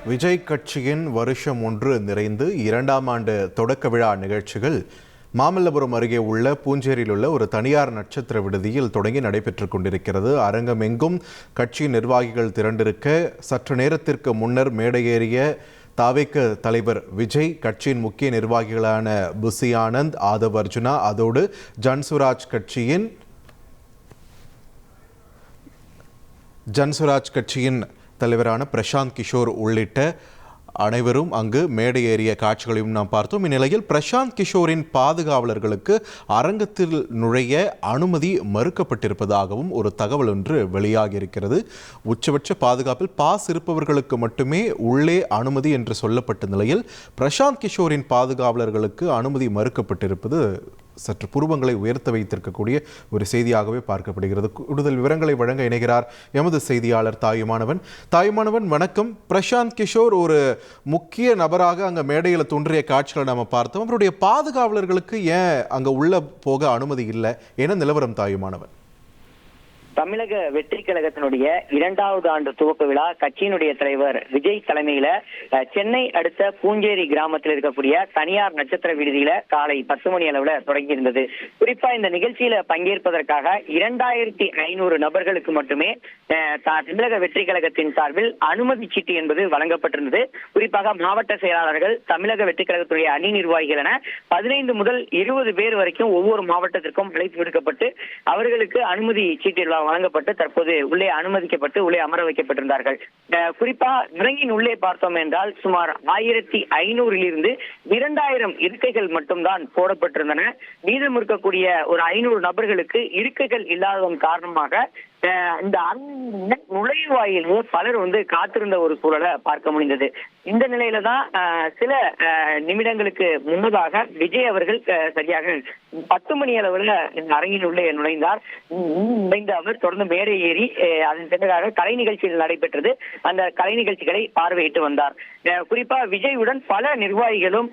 விஜய் கட்சியின் வருஷம் ஒன்று நிறைந்து 2ஆம் ஆண்டு தொடக்க விழா நிகழ்ச்சிகள் மாமல்லபுரம் அருகே உள்ள பூஞ்சேரியில் உள்ள ஒரு தனியார் நட்சத்திர விடுதியில் தொடங்கி நடைபெற்றுக் கொண்டிருக்கிறது. அரங்கமெங்கும் கட்சி நிர்வாகிகள் திரண்டிருக்க சற்று நேரத்திற்கு முன்னர் மேடையேறிய தாவேக தலைவர் விஜய், கட்சியின் முக்கிய நிர்வாகிகளான புசி ஆனந்த், ஆதவ் அர்ஜுனா, அதோடு ஜன்சுராஜ் கட்சியின் தலைவரான பிரசாந்த் கிஷோர் உள்ளிட்ட அனைவரும் அங்கு மேடையேறிய காட்சிகளையும் நாம் பார்த்தோம். இந்நிலையில் பிரசாந்த் கிஷோரின் பாதுகாவலர்களுக்கு அரங்கத்தில் நுழைய அனுமதி மறுக்கப்பட்டிருப்பதாகவும் ஒரு தகவல் ஒன்று வெளியாகி இருக்கிறது. உச்சபட்ச பாதுகாப்பில் பாஸ் இருப்பவர்களுக்கு மட்டுமே உள்ளே அனுமதி என்று சொல்லப்பட்ட நிலையில் பிரசாந்த் கிஷோரின் பாதுகாவலர்களுக்கு அனுமதி மறுக்கப்பட்டிருப்பது சற்று புருவங்களை உயர்த்த வைத்திருக்கக்கூடிய ஒரு செய்தியாகவே பார்க்கப்படுகிறது. கூடுதல் விவரங்களை வழங்க இணைகிறார் எமது செய்தியாளர் தாயுமானவன். வணக்கம். பிரசாந்த் கிஷோர் ஒரு முக்கிய நபராக அங்கே மேடையில் தோன்றிய காட்சிகளை நம்ம பார்த்தோம். அவருடைய பாதுகாவலர்களுக்கு ஏன் அங்கே உள்ள போக அனுமதி இல்லை? என்ன நிலவரம் தாயுமானவன்? தமிழக வெற்றி கழகத்தினுடைய 2வது ஆண்டு துவக்க விழா கட்சியினுடைய தலைவர் விஜய் தலைமையில சென்னை அடுத்த பூஞ்சேரி கிராமத்தில் இருக்கக்கூடிய தனியார் நட்சத்திர விடுதியில காலை 10 மணி அளவுல தொடங்கி இருந்தது. குறிப்பா இந்த நிகழ்ச்சியில பங்கேற்பதற்காக 2500 நபர்களுக்கு மட்டுமே தமிழக வெற்றி கழகத்தின் சார்பில் அனுமதி சீட்டு என்பது வழங்கப்பட்டிருந்தது. குறிப்பாக மாவட்ட செயலாளர்கள், தமிழக வெற்றி கழகத்துடைய அணி நிர்வாகிகள் என 15 முதல் 20 பேர் வரைக்கும் ஒவ்வொரு மாவட்டத்திற்கும் அழைப்பு விடுக்கப்பட்டு அவர்களுக்கு அனுமதி சீட்டு வழங்கப்பட்டு தற்போது உள்ளே அனுமதிக்கப்பட்டு உள்ளே அமர வைக்கப்பட்டிருந்தார்கள். குறிப்பா அரங்கின் உள்ளே பார்த்தோம் என்றால் சுமார் 1500 2000 இருக்கைகள் மட்டும்தான் போடப்பட்டிருந்தன. மீதம் இருக்கக்கூடிய ஒரு 500 நபர்களுக்கு இருக்கைகள் இல்லாததன் காரணமாக இந்த நுழைவாயிலே பலர் காத்திருந்த ஒரு சூழலை பார்க்க முடிந்தது. இந்த நிலையில தான் சில நிமிடங்களுக்கு முன்னதாக விஜய் அவர்கள் சரியாக 10 மணி அளவில் இந்த அரங்கின் உள்ளே நுழைந்த அவர் தொடர்ந்து மேடை ஏறி அதன் பிறகாக கலை நிகழ்ச்சிகள் நடைபெற்றது. அந்த கலை நிகழ்ச்சிகளை பார்வையிட்டு வந்தார். குறிப்பா விஜயுடன் பல நிர்வாகிகளும்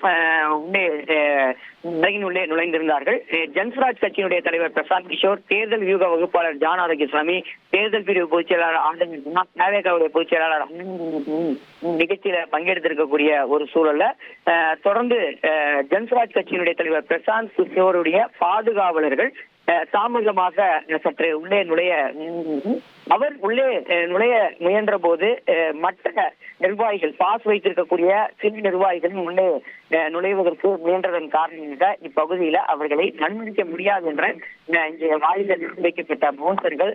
உள்ளே நுழைந்திருந்தார்கள். ஜன்சுராஜ் கட்சியினுடைய தலைவர் பிரசாந்த் கிஷோர், தேர்தல் வியூக வகுப்பாளர் ஜான் ஆரோக்கியசாமி, தேர்தல் பிரிவு பொதுச் செயலாளர் ஆனந்த், பொதுச் செயலாளர் நிகழ்ச்சியில பங்கெடுத்திருக்கக்கூடிய ஒரு சூழல்ல தொடர்ந்து ஜன்சுராஜ் கட்சியினுடைய தலைவர் பிரசாந்த் கிஷோருடைய பாதுகாவலர்கள் தாமதமாக சற்று உள்ளே அவர் உள்ளே நுழைய முயன்ற போது மற்ற நிர்வாகிகள், பாஸ் வைத்திருக்கக்கூடிய சில நிர்வாகிகளும் உள்ளே நுழைவதற்கு முயன்றதன் காரணமாக இப்பகுதியில அவர்களை அனுமதிக்க முடியாது என்ற வாயிலில் வைக்கப்பட்ட மோசர்கள்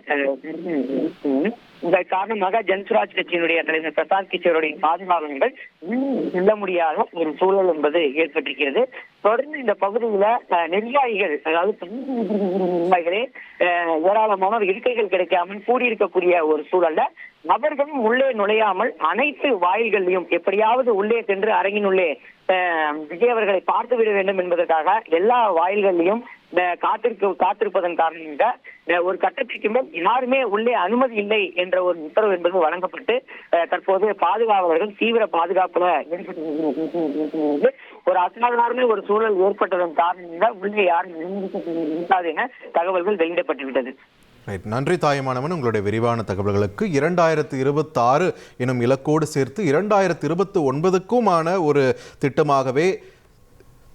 இதன் காரணமாக ஜன்சுராஜ் கட்சியினுடைய தலைவர் பிரசாந்த் கிஷோருடைய பாதுகாவலர்கள் செல்ல முடியாத ஒரு சூழல் என்பது ஏற்பட்டிருக்கிறது. தொடர்ந்து இந்த பகுதியில நிர்வாகிகள், அதாவது நிர்வாகிகளே ஏராளமான இருக்கைகள் கிடைக்காமல் கூடியிருக்கக்கூடிய ஒரு சூழல்ல அவர்களும் உள்ளே நுழையாமல் அனைத்து வாயில்களையும் எப்படியாவது உள்ளே சென்று அரங்கின் உள்ளே விஜய் அவர்களை பார்த்து விட வேண்டும் என்பதற்காக எல்லா வாயில்களையும் காத்திருப்பதன் காரணமாக ஒரு கட்டத்திற்கு மேல் யாருமே உள்ளே அனுமதி இல்லை என்ற ஒரு உத்தரவு என்பது வழங்கப்பட்டு தற்போது பாதுகாவலர்கள் தீவிர பாதுகாப்புல ஒரு அசாதாரண ஒரு சூழல் ஏற்பட்டதன் காரணமாக உள்ளே யாரும் அனுமதிக்கப்படாது என தகவல்கள் வெளியிடப்பட்டுவிட்டது. நன்றி தாயுமானவன், உங்களுடைய விரிவான தகவல்களுக்கு. 2026 எனும் இலக்கோடு சேர்த்து 2029க்குமான ஒரு திட்டமாகவே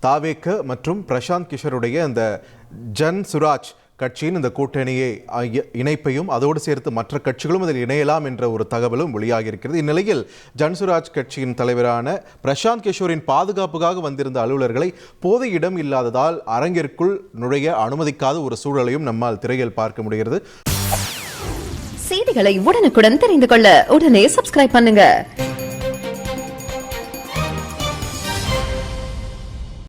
தாவேக மற்றும் பிரசாந்த் கிஷோருடைய இந்த ஜன்சுராஜ் கட்சியின் இந்த கூட்டணியை இணைப்பையும் அதோடு சேர்த்து மற்ற கட்சிகளும் அதில் இணையலாம் என்ற ஒரு தகவலும் வெளியாகி இருக்கிறது. இந்நிலையில் ஜன்சுராஜ் கட்சியின் தலைவரான பிரசாந்த் கிஷோரின் பாதுகாப்புக்காக வந்திருந்த அலுவலர்களை போதிய இடம் இல்லாததால் அரங்கிற்குள் நுழைய அனுமதிக்காத ஒரு சூழலையும் நம்மால் திரையில் பார்க்க முடிகிறது. செய்திகளை உடனுக்குடன் தெரிந்து கொள்ள உடனே சப்ஸ்கிரைப் பண்ணுங்க.